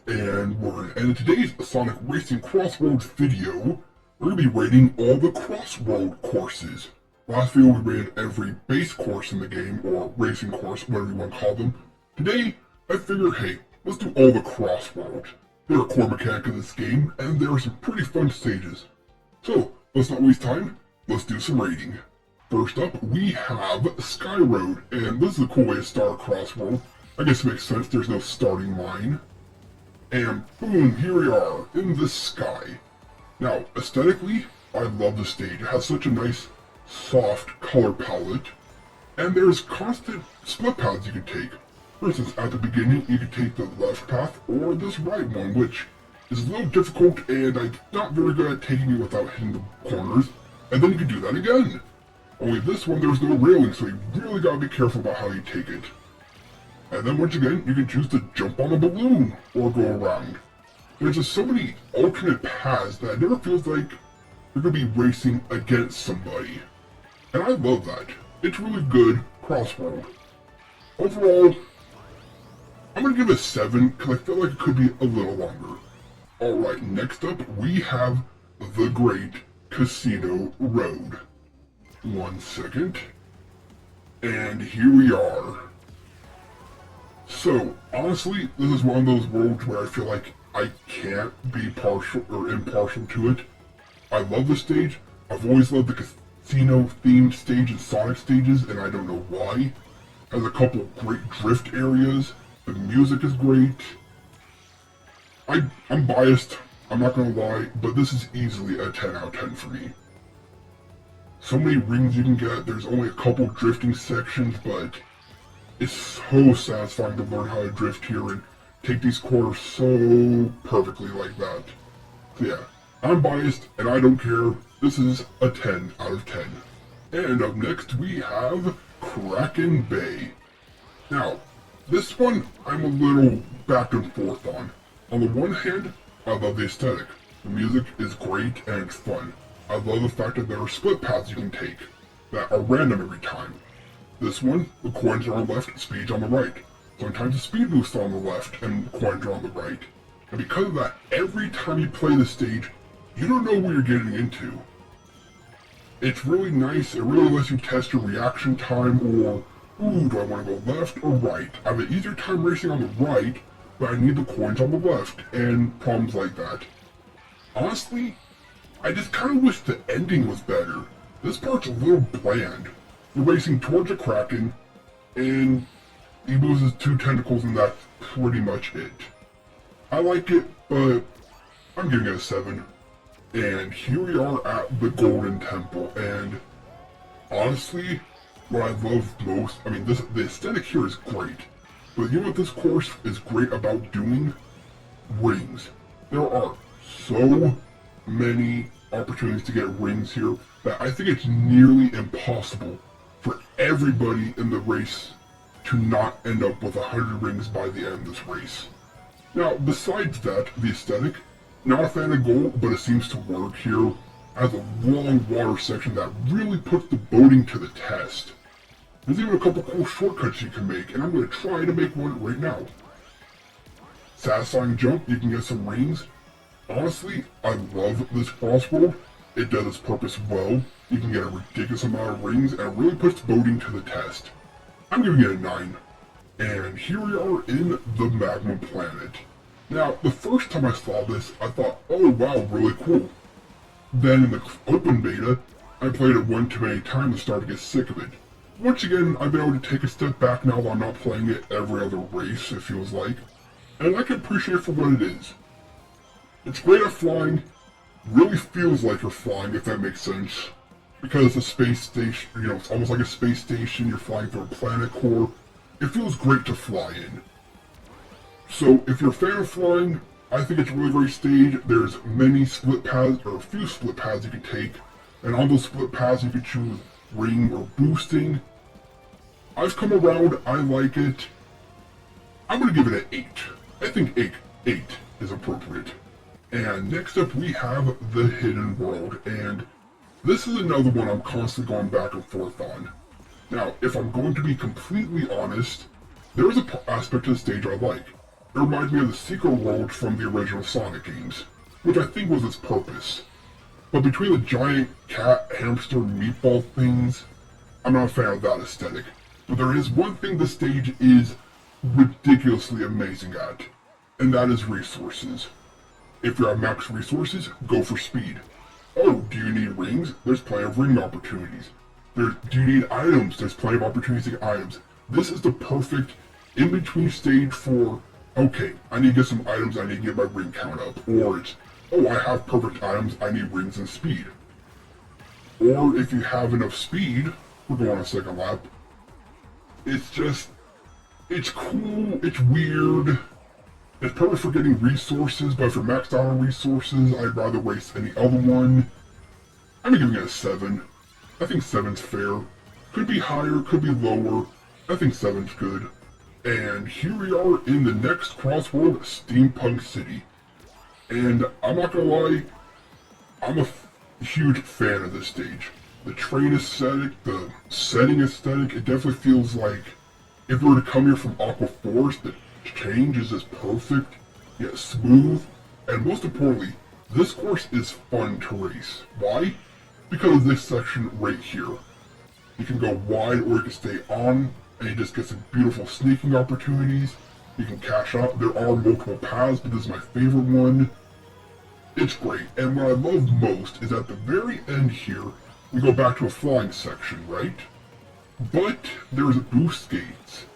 And in today's Sonic Racing CrossWorlds video, we're going to be rating all the CrossWorld courses. Last video we rated every base course in the game, or racing course, whatever you want to call them. Today, I figured, hey, let's do all the CrossWorld. They're a core mechanic of this game, and there are some pretty fun stages. So, let's not waste time, let's do some rating. First up, we have Sky Road, and this is a cool way to start a CrossWorld. I guess it makes sense, there's no starting line. And boom, here we are, in the sky. Now, aesthetically, I love the stage. It has such a nice, soft color palette. And there's constant split paths you can take. For instance, at the beginning, you can take the left path or this right one, which is a little difficult and I'm not very good at taking it without hitting the corners. And then you can do that again. Only this one, there's no railing, so you really gotta be careful about how you take it. And then once again, you can choose to jump on a balloon or go around. There's just so many alternate paths that it never feels like you're going to be racing against somebody. And I love that. It's really good CrossWorld. Overall, I'm going to give it a 7 because I feel like it could be a little longer. Alright, next up we have The Great Casino Road. 1 second. And here we are. So, honestly, this is one of those worlds where I feel like I can't be partial or impartial to it. I love the stage. I've always loved the casino-themed stage and Sonic stages, and I don't know why. It has a couple of great drift areas. The music is great. I'm biased, I'm not gonna lie, but this is easily a 10 out of 10 for me. So many rings you can get. There's only a couple drifting sections, but it's so satisfying to learn how to drift here and take these corners so perfectly like that. So yeah, I'm biased and I don't care. This is a 10 out of 10. And up next we have Kraken Bay. Now, this one I'm a little back and forth on. On the one hand, I love the aesthetic. The music is great and it's fun. I love the fact that there are split paths you can take that are random every time. This one, the coins are on the left, speed's on the right. Sometimes the speed boosts are on the left and the coins are on the right. And because of that, every time you play the stage, you don't know what you're getting into. It's really nice, it really lets you test your reaction time or, ooh, do I want to go left or right? I have an easier time racing on the right, but I need the coins on the left, and problems like that. Honestly, I just kind of wish the ending was better. This part's a little bland. You're racing towards a Kraken, and he moves his 2 tentacles and that's pretty much it. I like it, but I'm giving it a 7. And here we are at the Golden Temple, and honestly, what I love most, I mean, the aesthetic here is great, but you know what this course is great about doing? Rings. There are so many opportunities to get rings here that I think it's nearly impossible for everybody in the race to not end up with 100 rings by the end of this race. Now, besides that, the aesthetic, not a fan of gold, but it seems to work here. It has a long water section that really puts the boating to the test. There's even a couple cool shortcuts you can make, and I'm going to try to make one right now. Satisfying jump, you can get some rings. Honestly, I love this CrossWorld. It does its purpose well. You can get a ridiculous amount of rings, and it really puts boating to the test. I'm giving it a 9. And here we are in the Magma Planet. Now, the first time I saw this, I thought, oh wow, really cool. Then in the open beta, I played it one too many times and started to get sick of it. Once again, I've been able to take a step back now that I'm not playing it every other race, it feels like. And I can appreciate it for what it is. It's great at flying, really feels like you're flying, if that makes sense. Because it's a space station, you know, it's almost like a space station, you're flying through a planet core. It feels great to fly in. So, if you're a fan of flying, I think it's a really great stage. There's many split paths, or a few split paths you can take. And on those split paths you can choose ring or boosting. I've come around, I like it. I'm gonna give it an 8. I think 8 is appropriate. And next up we have the Hidden World, and this is another one I'm constantly going back and forth on. Now, if I'm going to be completely honest, there is an aspect of the stage I like. It reminds me of the secret world from the original Sonic games, which I think was its purpose. But between the giant cat, hamster, meatball things, I'm not a fan of that aesthetic. But there is one thing this stage is ridiculously amazing at, and that is resources. If you're at max resources, go for speed. Oh, do you need rings? There's plenty of ring opportunities. Do you need items? There's plenty of opportunities to get items. This is the perfect in-between stage for, okay, I need to get some items, I need to get my ring count up. Or it's, oh, I have perfect items, I need rings and speed. Or if you have enough speed, we're going on a second lap, it's just, it's cool, it's weird, it's perfect for getting resources, but if you're maxed out on resources, I'd rather waste any other one. I'm giving it a 7. I think 7's fair. Could be higher, could be lower. I think 7's good. And here we are in the next CrossWorld, Steampunk City. And I'm not gonna lie, I'm a huge fan of this stage. The train aesthetic, the setting aesthetic, it definitely feels like if we were to come here from Aqua Force, the change is just perfect, yet smooth, and most importantly, this course is fun to race. Why? Because of this section right here. You can go wide or you can stay on, and you just get some beautiful sneaking opportunities. You can cash out. There are multiple paths, but this is my favorite one. It's great, and what I love most is at the very end here, we go back to a flying section, right? But there's boost gates,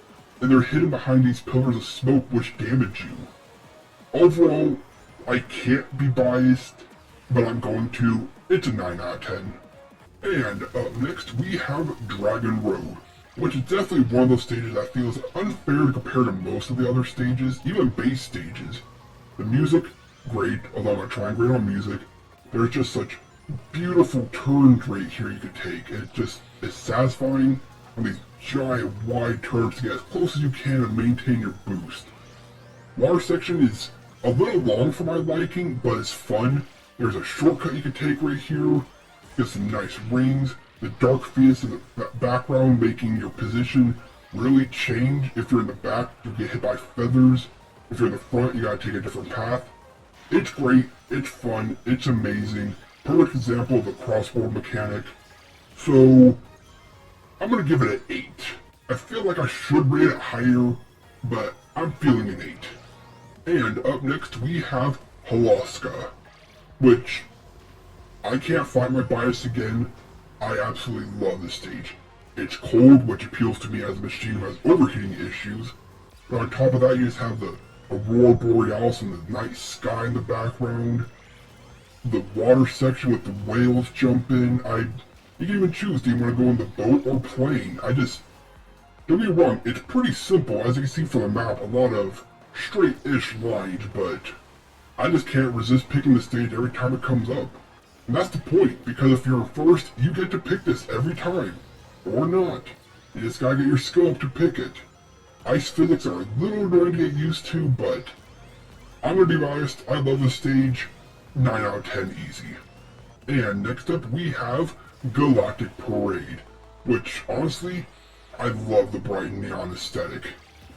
and they're hidden behind these pillars of smoke which damage you. Overall, I can't be biased, but I'm going to. It's a 9 out of 10. And up next, we have Dragon Road, which is definitely one of those stages that feels unfair to compare to most of the other stages, even base stages. The music, great, although I'm not trying great on music. There's just such beautiful turns right here you could take. It's satisfying on these giant wide turns to get as close as you can and maintain your boost. Water section is a little long for my liking, but it's fun. There's a shortcut you can take right here. Get some nice rings. The dark Phoenix in the background making your position really change. If you're in the back, you get hit by feathers. If you're in the front, you gotta take a different path. It's great, it's fun, it's amazing. Perfect example of the CrossWorld mechanic. So, I'm gonna give it an 8. I feel like I should rate it higher, but I'm feeling an 8. And up next we have Halaska, which I can't fight my bias again. I absolutely love this stage. It's cold, which appeals to me as a machine who has overheating issues. But on top of that, you just have the Aurora Borealis and the night sky in the background. The water section with the whales jumping. You can even choose, do you want to go in the boat or plane? Don't get me wrong, it's pretty simple. As you can see from the map, a lot of straight-ish lines, but I just can't resist picking the stage every time it comes up. And that's the point, because if you're first, you get to pick this every time. Or not. You just gotta get your skill up to pick it. Ice physics are a little annoying to get used to, but I'm gonna be biased. I love this stage. 9 out of 10 easy. And next up we have Galactic Parade, which honestly, I love the bright neon aesthetic.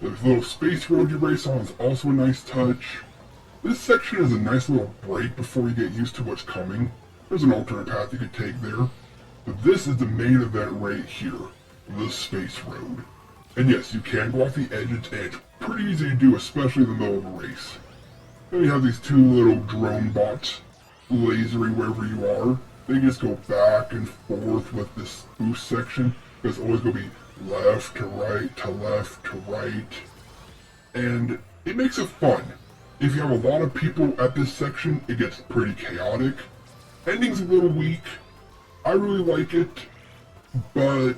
The little space road you race on is also a nice touch. This section is a nice little break before you get used to what's coming. There's an alternate path you could take there. But this is the main event right here, the space road. And yes, you can go off the edges, and it's pretty easy to do, especially in the middle of a race. Then you have these two little drone bots, lasering wherever you are. They just go back and forth with this boost section. It's always going to be left to right to left to right. And it makes it fun. If you have a lot of people at this section, it gets pretty chaotic. Ending's a little weak. I really like it, but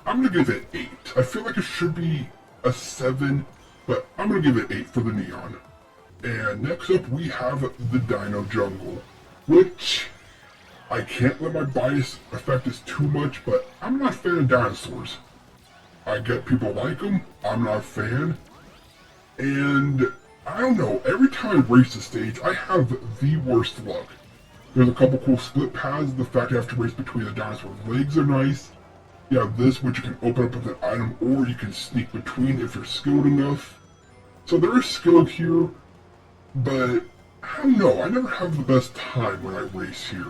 I'm gonna give it 8. I feel like it should be a 7, but I'm gonna give it 8 for the neon. And next up we have the Dino Jungle, which I can't let my bias affect this too much, but I'm not a fan of dinosaurs. I get people like them, I'm not a fan, and I don't know, every time I race the stage, I have the worst luck. There's a couple cool split paths, the fact you have to race between the dinosaur's legs are nice. You have this, which you can open up with an item, or you can sneak between if you're skilled enough. So there is skill here, but I don't know, I never have the best time when I race here.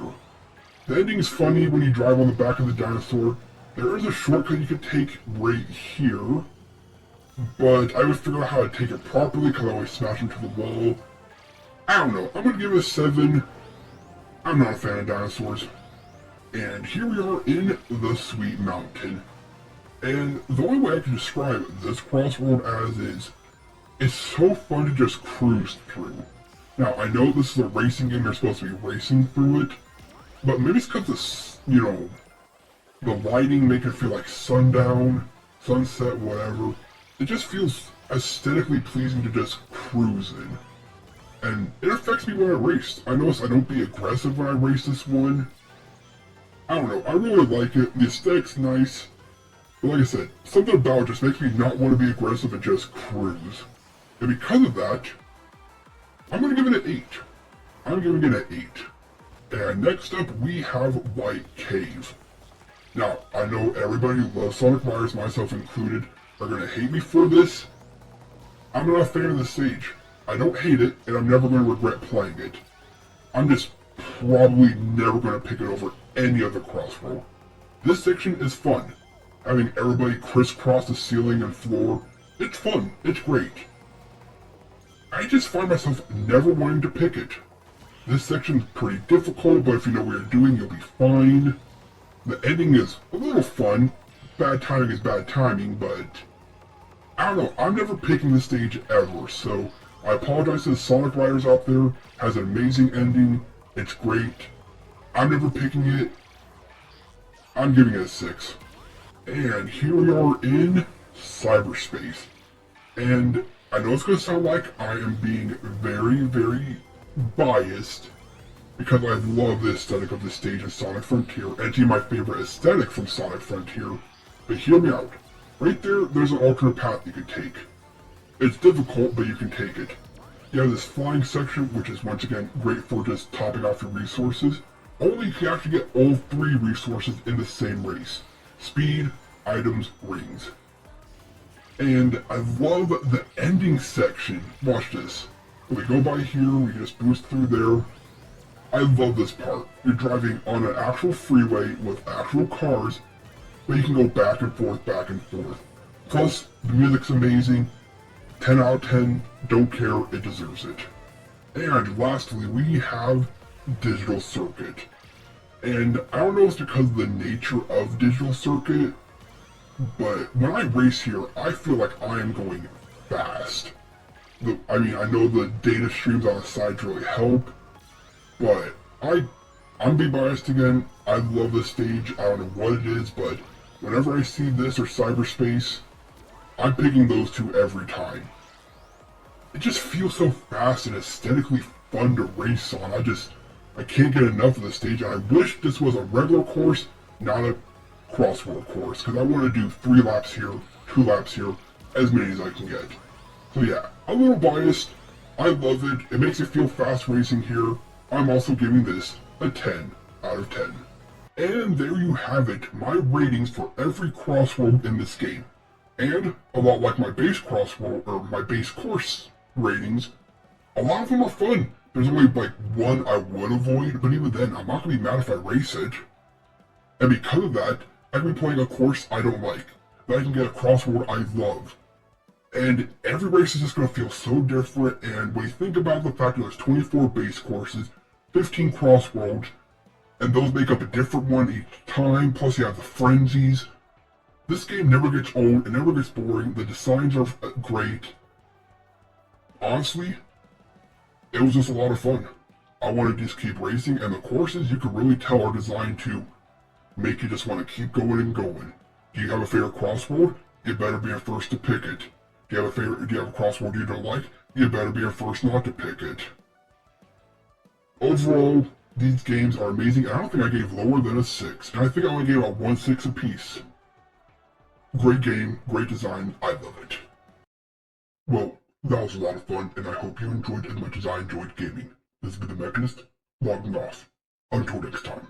The ending is funny when you drive on the back of the dinosaur. There is a shortcut you could take right here, but I would figure out how to take it properly because I always smash into the wall. I don't know, I'm gonna give it a 7. I'm not a fan of dinosaurs. And here we are in the Sweet Mountain. And the only way I can describe this CrossWorld as is, it's so fun to just cruise through. Now, I know this is a racing game, you're supposed to be racing through it, but maybe it's because the lighting make it feel like sundown, sunset, whatever. It just feels aesthetically pleasing to just cruise in. And it affects me when I race. I notice I don't be aggressive when I race this one. I don't know, I really like it. The aesthetic's nice. But like I said, something about it just makes me not want to be aggressive and just cruise. And because of that, I'm going to give it an 8. I'm giving it an 8. And next up, we have White Cave. Now, I know everybody who loves Sonic Riders, myself included, are going to hate me for this. I'm not a fan of the stage. I don't hate it, and I'm never going to regret playing it. I'm just probably never going to pick it over any other CrossWorld. This section is fun. Having everybody crisscross the ceiling and floor, it's fun, it's great. I just find myself never wanting to pick it. This section's pretty difficult, but if you know what you're doing, you'll be fine. The ending is a little fun. Bad timing is bad timing, but I don't know, I'm never picking this stage ever, so I apologize to the Sonic Riders out there. It has an amazing ending, it's great. I'm never picking it. I'm giving it a 6. And here we are in cyberspace. And I know it's going to sound like I am being very, very biased because I love the aesthetic of this stage in Sonic Frontier, and it's my favorite aesthetic from Sonic Frontier. But hear me out. Right there's an alternate path you could take. It's difficult, but you can take it. You have this flying section, which is once again great for just topping off your resources. Only you can actually get all 3 resources in the same race. Speed, items, rings. And I love the ending section. Watch this. We go by here, we just boost through there. I love this part. You're driving on an actual freeway with actual cars, but you can go back and forth, back and forth. Plus, the music's amazing. 10 out of 10, don't care, it deserves it. And lastly, we have Digital Circuit. And I don't know if it's because of the nature of Digital Circuit, but when I race here, I feel like I am going fast. I know the data streams on the sides really help, but I'm being biased again. I love this stage. I don't know what it is, but whenever I see this or cyberspace, I'm picking those 2 every time. It just feels so fast and aesthetically fun to race on. I can't get enough of this stage, and I wish this was a regular course, not a CrossWorld course, because I want to do 3 laps here, 2 laps here, as many as I can get. So yeah, I'm a little biased. I love it. It makes me feel fast racing here. I'm also giving this a 10 out of 10. And there you have it, my ratings for every CrossWorld in this game. And a lot like my base CrossWorld, or my base course ratings, a lot of them are fun. There's only like one I would avoid, but even then, I'm not going to be mad if I race it. And because of that, I can be playing a course I don't like, but I can get a CrossWorld I love. And every race is just going to feel so different, and when you think about the fact that there's 24 base courses, 15 CrossWorlds, and those make up a different one each time, plus you have the frenzies. This game never gets old, it never gets boring, the designs are great. Honestly, it was just a lot of fun. I want to just keep racing, and the courses you can really tell are designed to make you just want to keep going and going. Do you have a favorite CrossWorld? You better be a first to pick it. Do you have a CrossWorld you don't like? You better be a first not to pick it. Overall, these games are amazing. I don't think I gave lower than a 6, and I think I only gave out 1 6 apiece. Great game, great design, I love it. Well, that was a lot of fun, and I hope you enjoyed as much as I enjoyed gaming. This has been TheMechanist, logging off. Until next time.